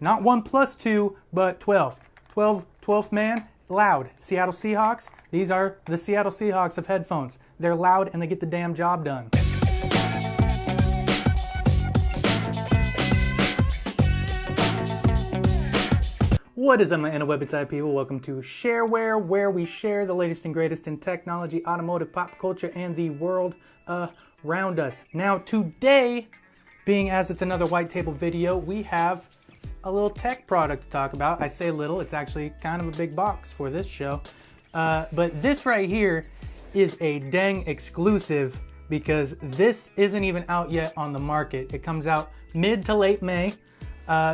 Not 1 plus 2, but 12. 12th man, loud. Seattle Seahawks, these are the Seattle Seahawks of headphones. They're loud and they get the damn job done. What is up, my interweb type people? Welcome to Shareware, where we share the latest and greatest in technology, automotive, pop culture, and the world around us. Now today, being as it's another white table video, we have a little tech product to talk about. I say little, it's actually kind of a big box for this show. But this right here is a dang exclusive because this isn't even out yet on the market. It comes out mid to late May.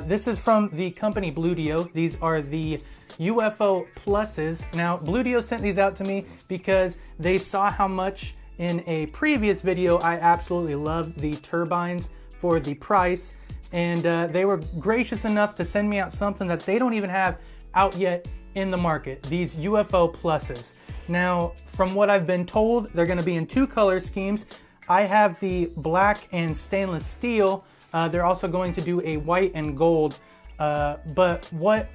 This is from the company Bluedio. These are the UFO pluses. Now, Bluedio sent these out to me because they saw how much in a previous video I absolutely loved the turbines for the price. And they were gracious enough to send me out something that they don't even have out yet in the market. These UFO pluses. Now, from what I've been told, they're going to be in 2 color schemes. I have the black and stainless steel. They're also going to do a white and gold, but what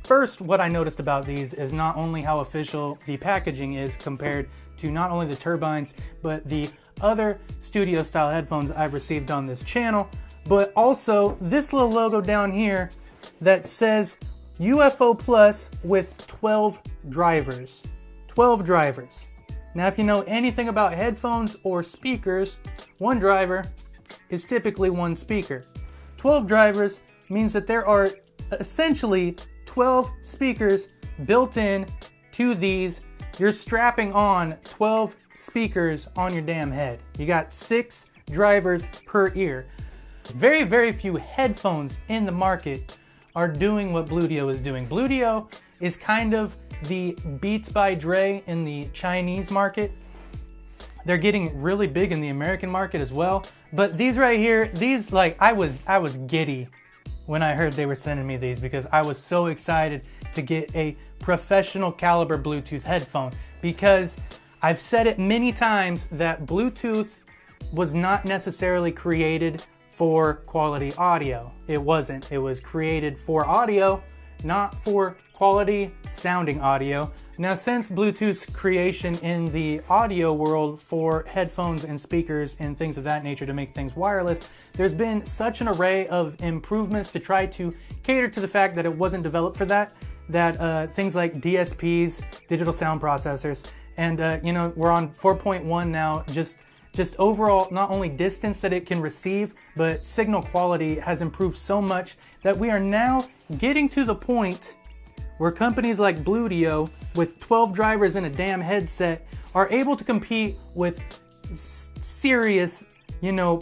I noticed about these is not only how official the packaging is compared to not only the turbines, but the other studio style headphones I've received on this channel, but also this little logo down here that says UFO Plus with 12 drivers. 12 drivers. Now, if you know anything about headphones or speakers, one driver is typically one speaker. 12 drivers means that there are essentially 12 speakers built in to these. You're strapping on 12 speakers on your damn head. You got 6 drivers per ear. Very, very few headphones in the market are doing what Bluedio is doing. Bluedio is kind of the Beats by Dre in the Chinese market. They're getting really big in the American market as well. But these right here, these, like, I was giddy when I heard they were sending me these because I was so excited to get a professional caliber Bluetooth headphone, because I've said it many times that Bluetooth was not necessarily created for quality audio. It wasn't. It was created for audio, not for quality sounding audio. Now, since Bluetooth's creation in the audio world for headphones and speakers and things of that nature to make things wireless, there's been such an array of improvements to try to cater to the fact that it wasn't developed for that things like DSPs, digital sound processors, and we're on 4.1 now, just overall, not only distance that it can receive, but signal quality has improved so much that we are now getting to the point where companies like Bluedio, with 12 drivers in a damn headset, are able to compete with serious,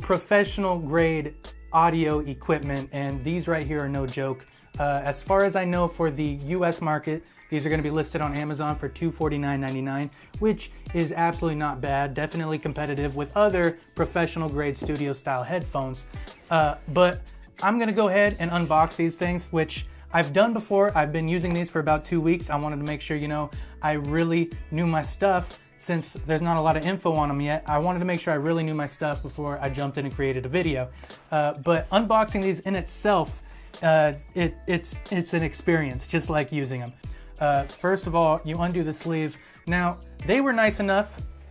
professional grade audio equipment. And these right here are no joke. As far as I know, for the US market, these are going to be listed on Amazon for $249.99, which is absolutely not bad. Definitely competitive with other professional grade studio style headphones. But I'm going to go ahead and unbox these things, which I've done before. I've been using these for about 2 weeks. I wanted to make sure, I really knew my stuff. Since there's not a lot of info on them yet, I wanted to make sure I really knew my stuff before I jumped in and created a video. But unboxing these in itself, it's an experience, just like using them. First of all, you undo the sleeve. Now, they were nice enough.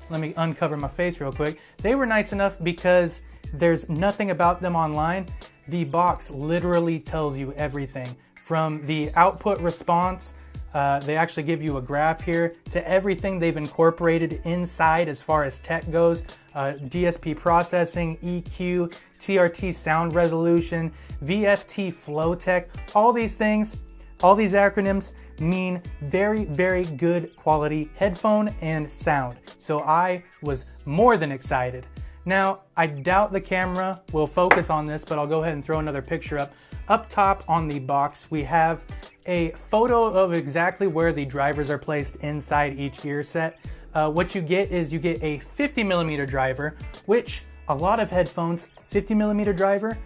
Let me uncover my face real quick. They were nice enough because there's nothing about them online. The box literally tells you everything. From the output response, they actually give you a graph here, to everything they've incorporated inside as far as tech goes. DSP processing, EQ, TRT sound resolution, VFT flow tech, all these things, all these acronyms mean very, very good quality headphone and sound. So I was more than excited. Now, I doubt the camera will focus on this, but I'll go ahead and throw another picture up. Up top on the box, we have a photo of exactly where the drivers are placed inside each ear set. What you get is you get a 50mm driver, which a lot of headphones, 50mm driver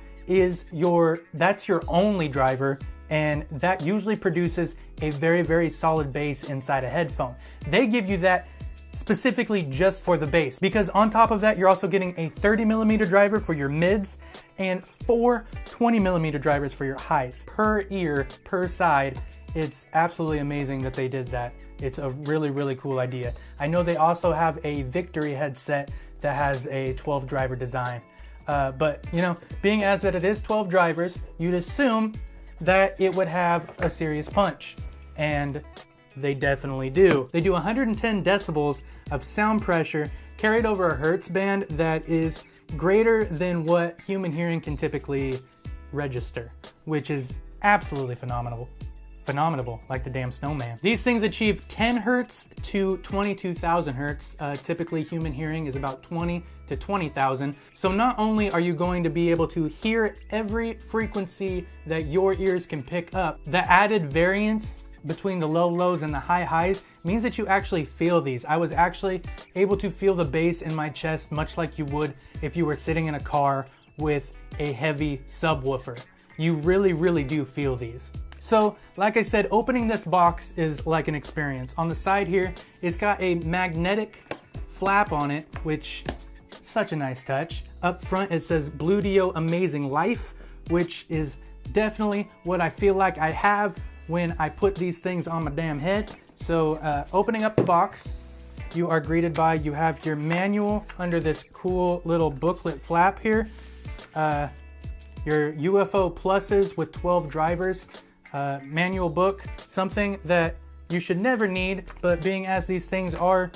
that's your only driver, and that usually produces a very, very solid bass inside a headphone. They give you that specifically just for the bass, because on top of that, you're also getting a 30mm driver for your mids and 4 20mm drivers for your highs per ear, per side. It's absolutely amazing that they did that. It's a really, really cool idea. I know they also have a Victory headset that has a 12 driver design. But you know, being as that it is 12 drivers, you'd assume that it would have a serious punch. And they definitely do. They do 110 decibels of sound pressure carried over a Hertz band that is greater than what human hearing can typically register, which is absolutely phenomenal, like the damn snowman. These things achieve 10 Hertz to 22,000 Hertz. Typically human hearing is about 20 to 20,000. So not only are you going to be able to hear every frequency that your ears can pick up, the added variance between the low lows and the high highs means that you actually feel these. I was actually able to feel the bass in my chest, much like you would if you were sitting in a car with a heavy subwoofer. You really, really do feel these. So, like I said, opening this box is like an experience. On the side here, it's got a magnetic flap on it, which is such a nice touch. Up front, it says Bluedio Amazing Life, which is definitely what I feel like I have when I put these things on my damn head. So opening up the box, you are greeted by, you have your manual under this cool little booklet flap here. Your UFO pluses with 12 drivers, manual book, something that you should never need, but being as these things are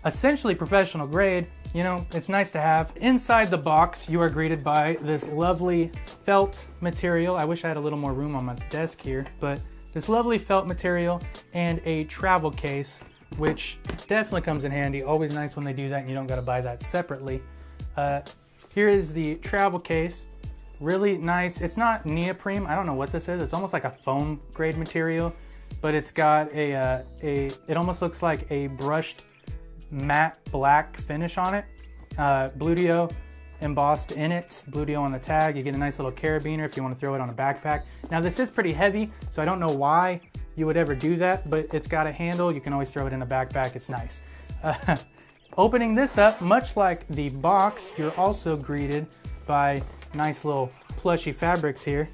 essentially professional grade, you know, it's nice to have. Inside the box, you are greeted by this lovely felt material. I wish I had a little more room on my desk here, but this lovely felt material and a travel case, which definitely comes in handy. Always nice when they do that and you don't gotta buy that separately. Here is the travel case. Really nice. It's not neoprene. I don't know what this is. It's almost like a foam grade material, but it's got it almost looks like a brushed matte black finish on it. Bluedio embossed in it, Bluedio on the tag. You get a nice little carabiner if you want to throw it on a backpack. Now this is pretty heavy, so I don't know why you would ever do that, but it's got a handle. You can always throw it in a backpack. It's nice. Opening this up, much like the box, you're also greeted by nice little plushy fabrics here,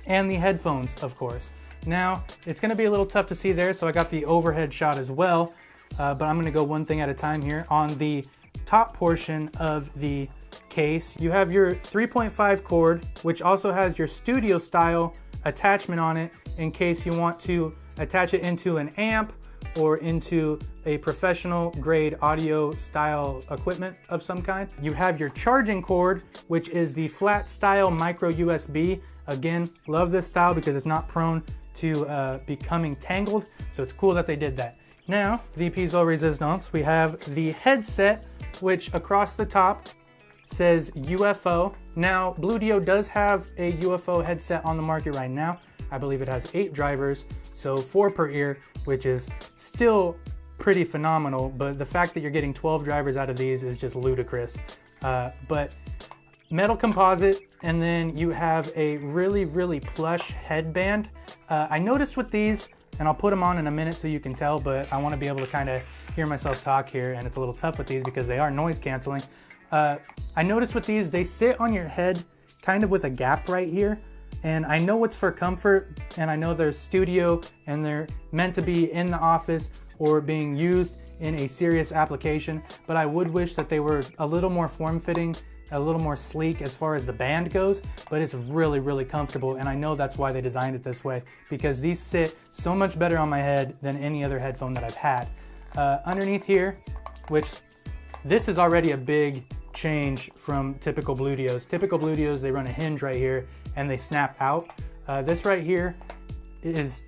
and the headphones, of course. Now, it's gonna be a little tough to see there, so I got the overhead shot as well, but I'm gonna go one thing at a time here. On the top portion of the case, you have your 3.5 cord, which also has your studio style attachment on it in case you want to attach it into an amp or into a professional grade audio style equipment of some kind. You have your charging cord, which is the flat style micro USB. Again, love this style because it's not prone to becoming tangled, so it's cool that they did that. Now, the piezo resistance, we have the headset, which across the top says UFO. Now, Bluedio does have a UFO headset on the market right now. I believe it has 8 drivers, so 4 per ear, which is still pretty phenomenal, but the fact that you're getting 12 drivers out of these is just ludicrous. But metal composite, and then you have a really, really plush headband. I noticed with these, and I'll put them on in a minute so you can tell, but I want to be able to kind of hear myself talk here, and it's a little tough with these because they are noise canceling. I noticed with these, they sit on your head kind of with a gap right here, and I know it's for comfort, and I know they're studio, and they're meant to be in the office or being used in a serious application, but I would wish that they were a little more form-fitting, a little more sleek as far as the band goes, but it's really, really comfortable, and I know that's why they designed it this way, because these sit so much better on my head than any other headphone that I've had. Underneath here, which this is already a big change from typical Bluedios. Typical Bluedios, they run a hinge right here and they snap out. This right here is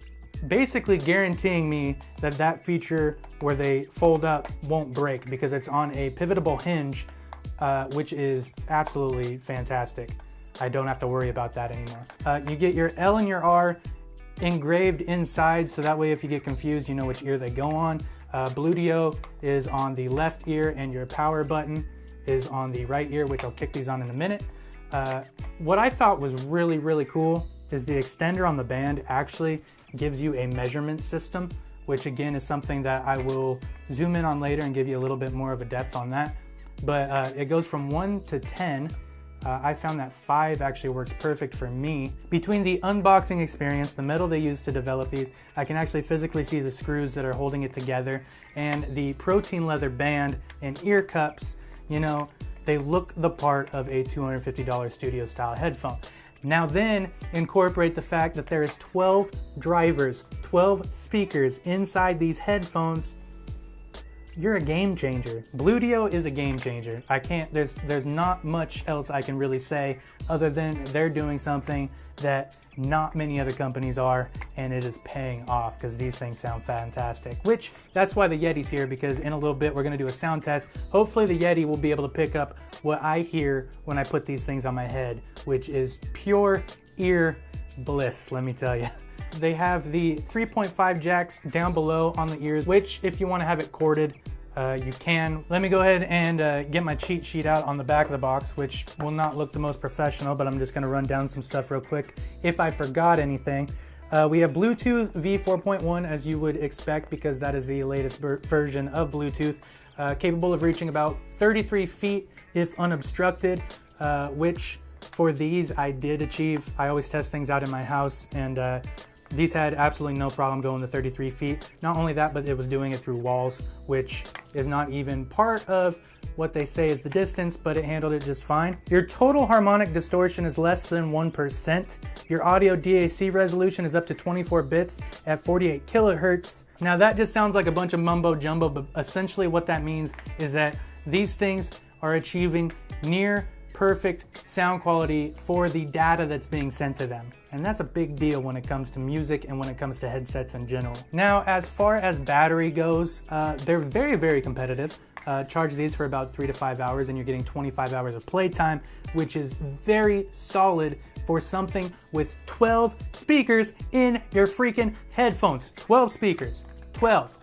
basically guaranteeing me that that feature where they fold up won't break because it's on a pivotable hinge, which is absolutely fantastic. I don't have to worry about that anymore. You get your L and your R engraved inside, so that way if you get confused, you know which ear they go on. Bluedio is on the left ear and your power button is on the right ear, which I'll kick these on in a minute. What I thought was really, really cool is the extender on the band actually gives you a measurement system which again is something that I will zoom in on later and give you a little bit more of a depth on that. But it goes from 1 to 10. I found that 5 actually works perfect for me. Between the unboxing experience, the metal they used to develop these, I can actually physically see the screws that are holding it together, and the protein leather band and ear cups, you know, they look the part of a $250 studio style headphone. Now then, incorporate the fact that there is 12 drivers, 12 speakers inside these headphones. You're a game changer. Bluedio is a game changer. There's not much else I can really say other than they're doing something that not many other companies are, and it is paying off because these things sound fantastic. Which, that's why the Yeti's here, because in a little bit we're gonna do a sound test. Hopefully the Yeti will be able to pick up what I hear when I put these things on my head, which is pure ear bliss, let me tell you. They have the 3.5 jacks down below on the ears, which if you want to have it corded, you can. Let me go ahead and get my cheat sheet out on the back of the box, which will not look the most professional, but I'm just going to run down some stuff real quick if I forgot anything. We have Bluetooth V4.1, as you would expect, because that is the latest version of Bluetooth, capable of reaching about 33 feet if unobstructed, which for these I did achieve. I always test things out in my house, and these had absolutely no problem going to 33 feet. Not only that, but it was doing it through walls, which is not even part of what they say is the distance, but it handled it just fine. Your total harmonic distortion is less than 1%. Your audio DAC resolution is up to 24 bits at 48 kilohertz. Now that just sounds like a bunch of mumbo jumbo, but essentially what that means is that these things are achieving near perfect sound quality for the data that's being sent to them. And that's a big deal when it comes to music and when it comes to headsets in general. Now, as far as battery goes, they're very, very competitive. Charge these for about 3 to 5 hours and you're getting 25 hours of playtime, which is very solid for something with 12 speakers in your freaking headphones. 12 speakers. 12.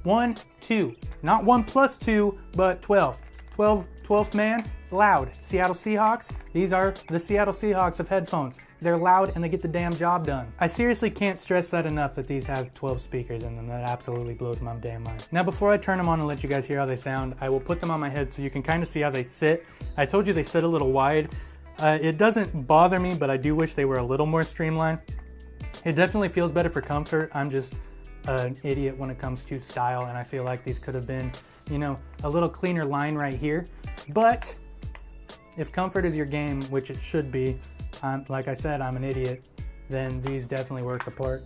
1, 2. Not 1 plus 2, but 12. 12th man. Loud. Seattle Seahawks, these are the Seattle Seahawks of headphones. They're loud and they get the damn job done. I seriously can't stress that enough, that these have 12 speakers in them. That absolutely blows my damn mind. Now before I turn them on and let you guys hear how they sound, I will put them on my head so you can kind of see how they sit. I told you they sit a little wide. It doesn't bother me, but I do wish they were a little more streamlined. It definitely feels better for comfort. I'm just an idiot when it comes to style, and I feel like these could have been, you know, a little cleaner line right here. But if comfort is your game, which it should be, like I said, I'm an idiot, then these definitely work the part.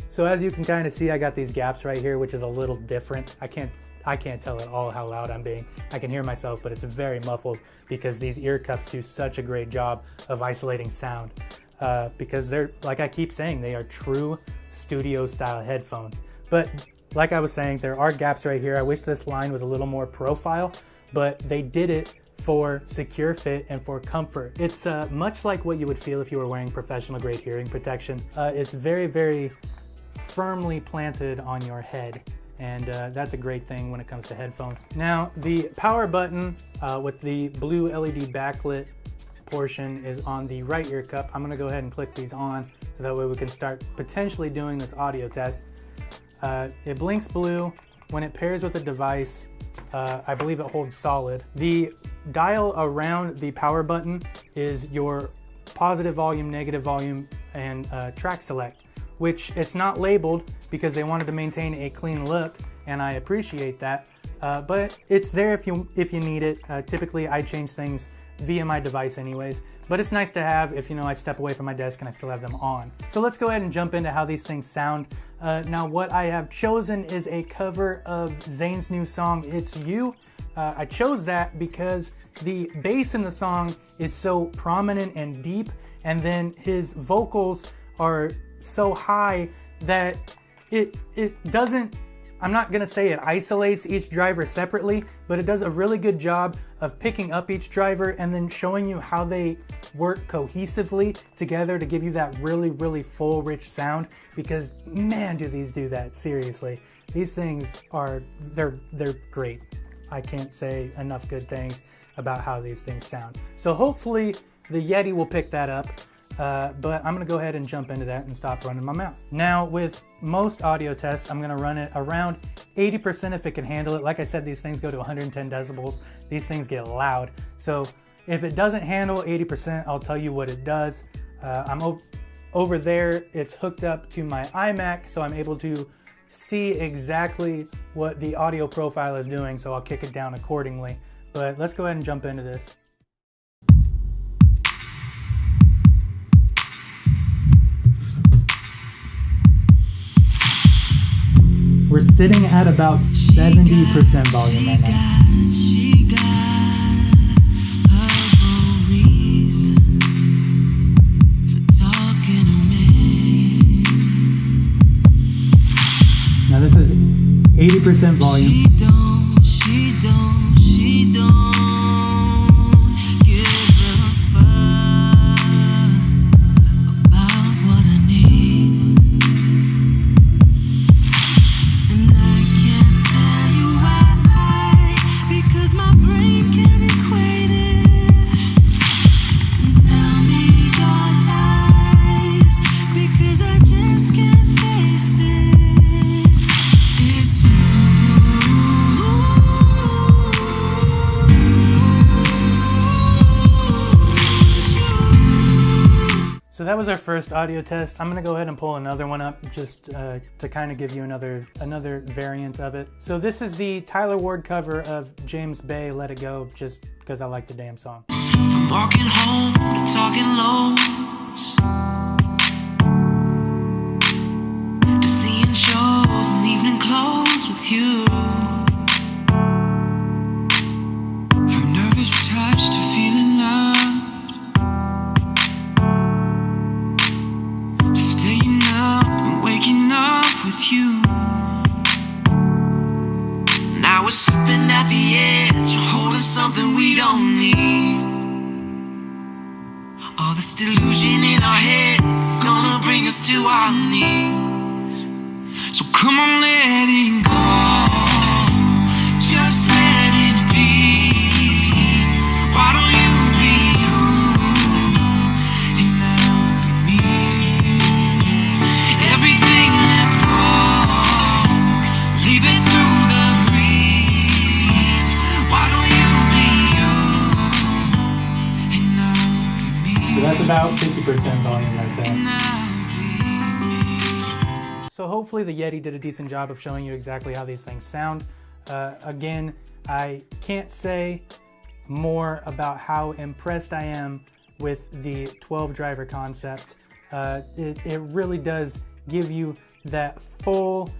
So as you can kind of see, I got these gaps right here, which is a little different. I can't tell at all how loud I'm being. I can hear myself, but it's very muffled because these ear cups do such a great job of isolating sound. Because they're, like I keep saying, they are true studio style headphones. But like I was saying, there are gaps right here. I wish this line was a little more profile, but they did it for secure fit and for comfort. It's much like what you would feel if you were wearing professional grade hearing protection. It's very, very firmly planted on your head, and that's a great thing when it comes to headphones. Now, the power button with the blue LED backlit portion is on the right ear cup. I'm gonna go ahead and click these on so that way we can start potentially doing this audio test. It blinks blue. When it pairs with a device, I believe it holds solid. The dial around the power button is your positive volume, negative volume, and track select, which it's not labeled because they wanted to maintain a clean look, and I appreciate that. But it's there if you need it. Typically, I change things via my device anyways, but it's nice to have if, you know, I step away from my desk and I still have them on. So let's go ahead and jump into how these things sound. Now what I have chosen is a cover of Zayn's new song, It's You. I chose that because the bass in the song is so prominent and deep, and then his vocals are so high that it doesn't, I'm not gonna say it isolates each driver separately, but it does a really good job of picking up each driver and then showing you how they work cohesively together to give you that really, really full, rich sound. Because man, do these do that, seriously. These things are, they're great. I can't say enough good things about how these things sound. So hopefully the Yeti will pick that up. but I'm gonna go ahead and jump into that and stop running my mouth. Now, with most audio tests, I'm gonna run it around 80% if it can handle it. Like I said, these things go to 110 decibels. These things get loud. So if it doesn't handle 80%, I'll tell you what it does. Over there, it's hooked up to my iMac, so I'm able to see exactly what the audio profile is doing, so I'll kick it down accordingly. But let's go ahead and jump into this. We're sitting at about 70% volume right now. Now this is 80% volume. She don't give a fuck about what I need. And I can't tell you why, because my brain can't equate it. And tell me your lies, because I just can't face it. So that was our first audio test. I'm gonna go ahead and pull another one up just to kind of give you another variant of it. So this is the Tyler Ward cover of James Bay, Let It Go, just because I like the damn song. From walking home to talking loads, to seeing shows and evening clothes with you, from nervous touch to feeling loved, waking up with you. Now we're slipping at the edge, holding something we don't need. All this delusion in our heads is gonna bring us to our knees. So come on, let it go. Just let it be. Why don't you be you and I'll be me? Everything that's broke, leave it to the breeze. Why don't you be you and I'll be me? So that's about 50% volume right there. So hopefully the Yeti did a decent job of showing you exactly how these things sound. Again, I can't say more about how impressed I am with the 12 driver concept. It really does give you that full,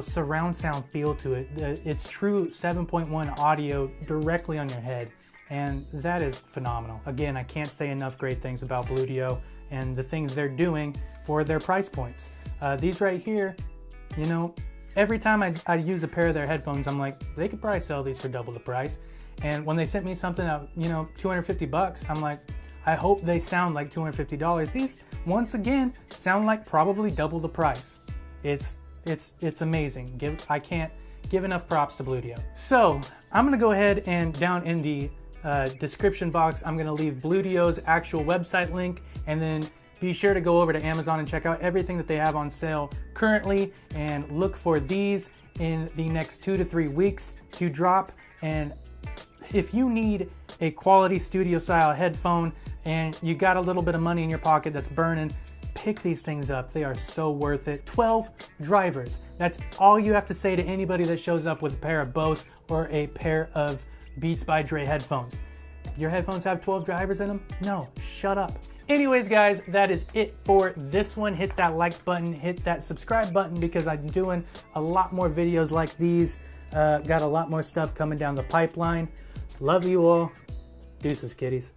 surround sound feel to it. It's true 7.1 audio directly on your head, and that is phenomenal. Again, I can't say enough great things about Bluedio and the things they're doing for their price points. These right here, every time I use a pair of their headphones, I'm like, they could probably sell these for double the price. And when they sent me something at, $250, I'm like, I hope they sound like $250. These, once again, sound like probably double the price. It's amazing. I can't give enough props to Bluedio. So I'm gonna go ahead and down in the description box, I'm gonna leave Bluedio's actual website link, and then be sure to go over to Amazon and check out everything that they have on sale currently, and look for these in the next 2 to 3 weeks to drop. And if you need a quality studio style headphone and you got a little bit of money in your pocket that's burning, pick these things up. They are so worth it. 12 drivers. That's all you have to say to anybody that shows up with a pair of Bose or a pair of Beats by Dre headphones. Your headphones have 12 drivers in them? No, shut up. Anyways, guys, that is it for this one. Hit that like button, hit that subscribe button, because I'm doing a lot more videos like these. Got a lot more stuff coming down the pipeline. Love you all. Deuces, kitties.